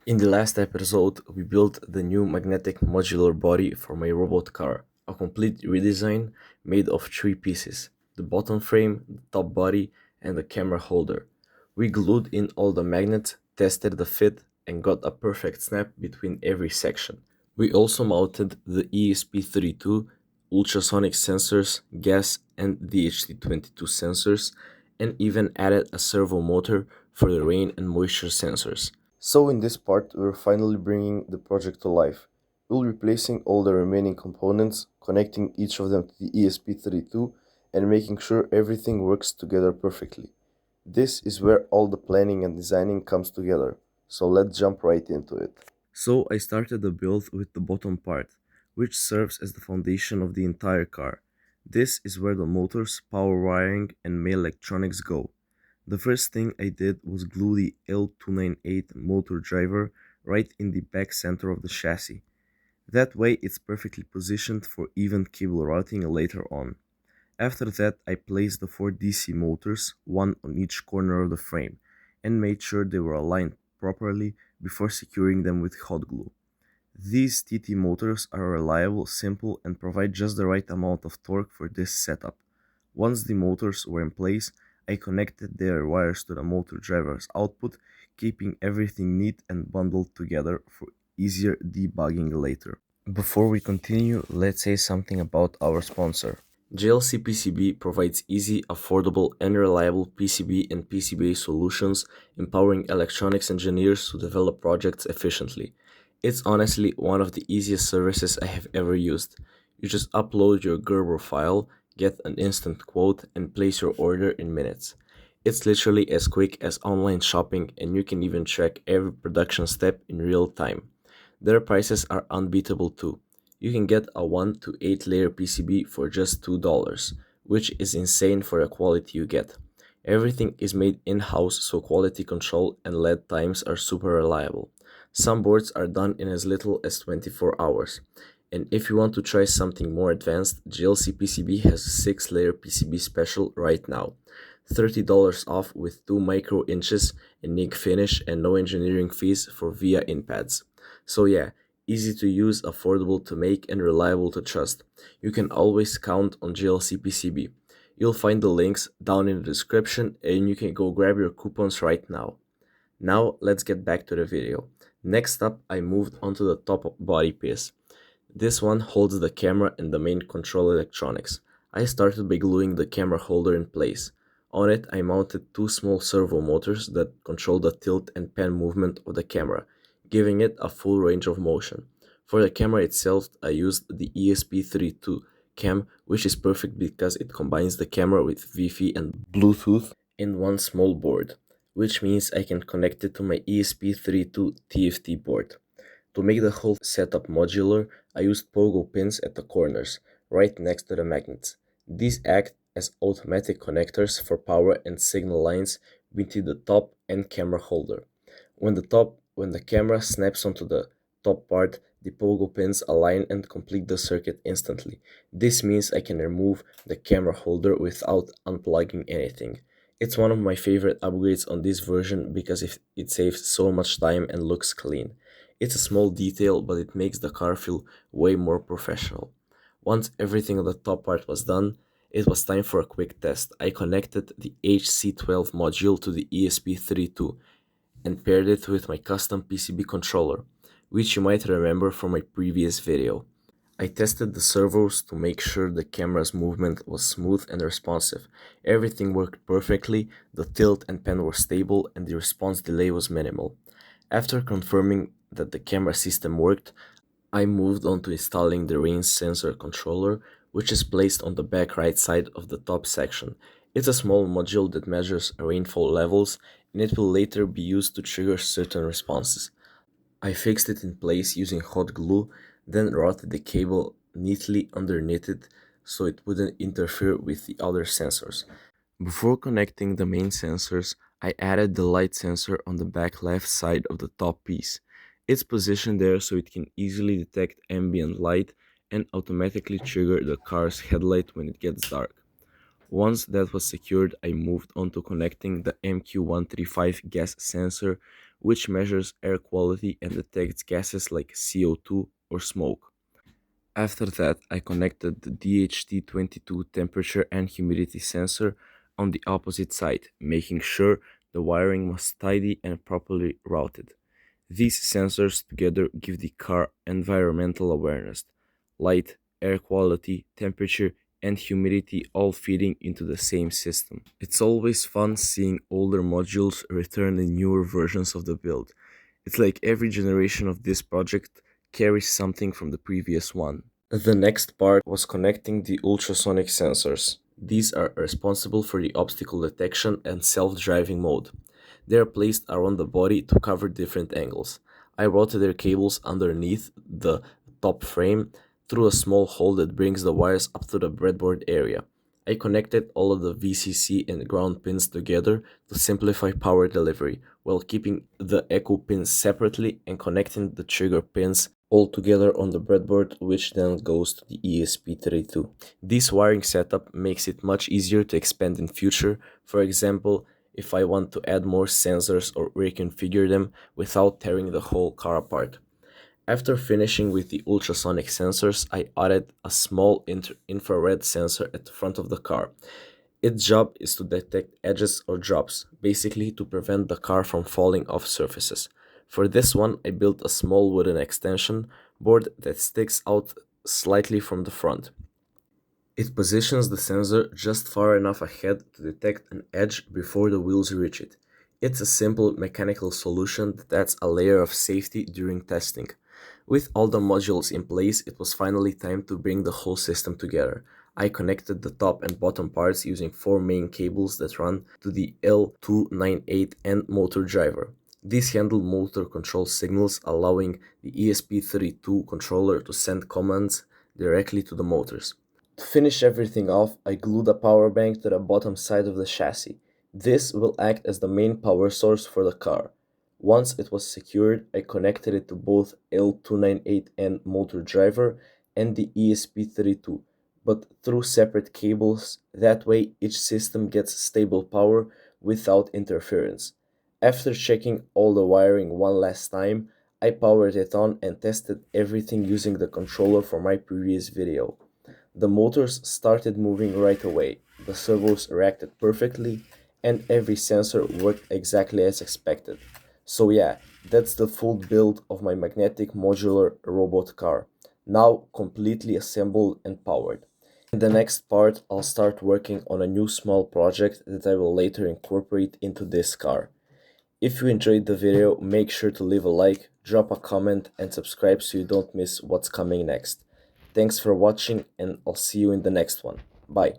In the last episode, we built the new magnetic modular body for my robot car, a complete redesign made of three pieces: the bottom frame, the top body, and the camera holder. We glued in all the magnets, tested the fit, and got a perfect snap between every section. We also mounted the ESP32 ultrasonic sensors, gas and DHT22 sensors, and even added a servo motor for the rain and moisture sensors. So in this part, we're finally bringing the project to life. We'll be replacing all the remaining components, connecting each of them to the ESP32, and making sure everything works together perfectly. This is where all the planning and designing comes together. So let's jump right into it. So I started the build with the bottom part, which serves as the foundation of the entire car. This is where the motors, power wiring, and main electronics go. The first thing I did was glue the L298 motor driver right in the back center of the chassis. That way it's perfectly positioned for even cable routing later on. After that, I placed the four DC motors, one on each corner of the frame, and made sure they were aligned properly before securing them with hot glue. These TT motors are reliable, simple, and provide just the right amount of torque for this setup. Once the motors were in place, I connected their wires to the motor driver's output, keeping everything neat and bundled together for easier debugging later. Before we continue, let's say something about our sponsor. JLCPCB provides easy, affordable, and reliable PCB and PCBA solutions, empowering electronics engineers to develop projects efficiently. It's honestly one of the easiest services I have ever used. You just upload your Gerber file, get an instant quote, and place your order in minutes. It's literally as quick as online shopping, and you can even track every production step in real time. Their prices are unbeatable too. You can get a 1 to 8 layer PCB for just $2, which is insane for the quality you get. Everything is made in-house, so quality control and lead times are super reliable. Some boards are done in as little as 24 hours. And if you want to try something more advanced, JLCPCB has a 6 layer PCB special right now. $30 off with 2 micro inches and NIC finish and no engineering fees for VIA in-pads. So yeah, easy to use, affordable to make, and reliable to trust. You can always count on JLCPCB. You'll find the links down in the description and you can go grab your coupons right now. Now let's get back to the video. Next up, I moved onto the top body piece. This one holds the camera and the main control electronics. I started by gluing the camera holder in place. On it, I mounted two small servo motors that control the tilt and pan movement of the camera, giving it a full range of motion. For the camera itself, I used the ESP32 cam, which is perfect because it combines the camera with Wi-Fi and Bluetooth in one small board, which means I can connect it to my ESP32 TFT board. To make the whole setup modular, I used pogo pins at the corners, right next to the magnets. These act as automatic connectors for power and signal lines between the top and camera holder. When the camera snaps onto the top part, the pogo pins align and complete the circuit instantly. This means I can remove the camera holder without unplugging anything. It's one of my favorite upgrades on this version because it saves so much time and looks clean. It's a small detail, but it makes the car feel way more professional. Once everything on the top part was done, it was time for a quick test. I connected the HC12 module to the ESP32 and paired it with my custom PCB controller, which you might remember from my previous video. I tested the servos to make sure the camera's movement was smooth and responsive. Everything worked perfectly, the tilt and pan were stable, and the response delay was minimal. After confirming that the camera system worked, I moved on to installing the rain sensor controller, which is placed on the back right side of the top section. It's a small module that measures rainfall levels, and it will later be used to trigger certain responses. I fixed it in place using hot glue, then routed the cable neatly underneath it so it wouldn't interfere with the other sensors. Before connecting the main sensors, I added the light sensor on the back left side of the top piece. It's positioned there so it can easily detect ambient light and automatically trigger the car's headlight when it gets dark. Once that was secured, I moved on to connecting the MQ135 gas sensor, which measures air quality and detects gases like CO2 or smoke. After that, I connected the DHT22 temperature and humidity sensor on the opposite side, making sure the wiring was tidy and properly routed. These sensors together give the car environmental awareness: light, air quality, temperature, and humidity all feeding into the same system. It's always fun seeing older modules return in newer versions of the build. It's like every generation of this project carries something from the previous one. The next part was connecting the ultrasonic sensors. These are responsible for the obstacle detection and self-driving mode. They are placed around the body to cover different angles. I routed their cables underneath the top frame through a small hole that brings the wires up to the breadboard area. I connected all of the VCC and ground pins together to simplify power delivery, while keeping the echo pins separately and connecting the trigger pins all together on the breadboard, which then goes to the ESP32. This wiring setup makes it much easier to expand in future. For example, if I want to add more sensors or reconfigure them without tearing the whole car apart. After finishing with the ultrasonic sensors, I added a small infrared sensor at the front of the car. Its job is to detect edges or drops, basically to prevent the car from falling off surfaces. For this one, I built a small wooden extension board that sticks out slightly from the front. It positions the sensor just far enough ahead to detect an edge before the wheels reach it. It's a simple mechanical solution that adds a layer of safety during testing. With all the modules in place, it was finally time to bring the whole system together. I connected the top and bottom parts using four main cables that run to the L298N motor driver. These handle motor control signals, allowing the ESP32 controller to send commands directly to the motors. To finish everything off, I glued a power bank to the bottom side of the chassis. This will act as the main power source for the car. Once it was secured, I connected it to both L298N motor driver and the ESP32, but through separate cables. That way, each system gets stable power without interference. After checking all the wiring one last time, I powered it on and tested everything using the controller from my previous video. The motors started moving right away, the servos reacted perfectly, and every sensor worked exactly as expected. So yeah, that's the full build of my magnetic modular robot car, now completely assembled and powered. In the next part, I'll start working on a new small project that I will later incorporate into this car. If you enjoyed the video, make sure to leave a like, drop a comment, and subscribe so you don't miss what's coming next. Thanks for watching, and I'll see you in the next one. Bye.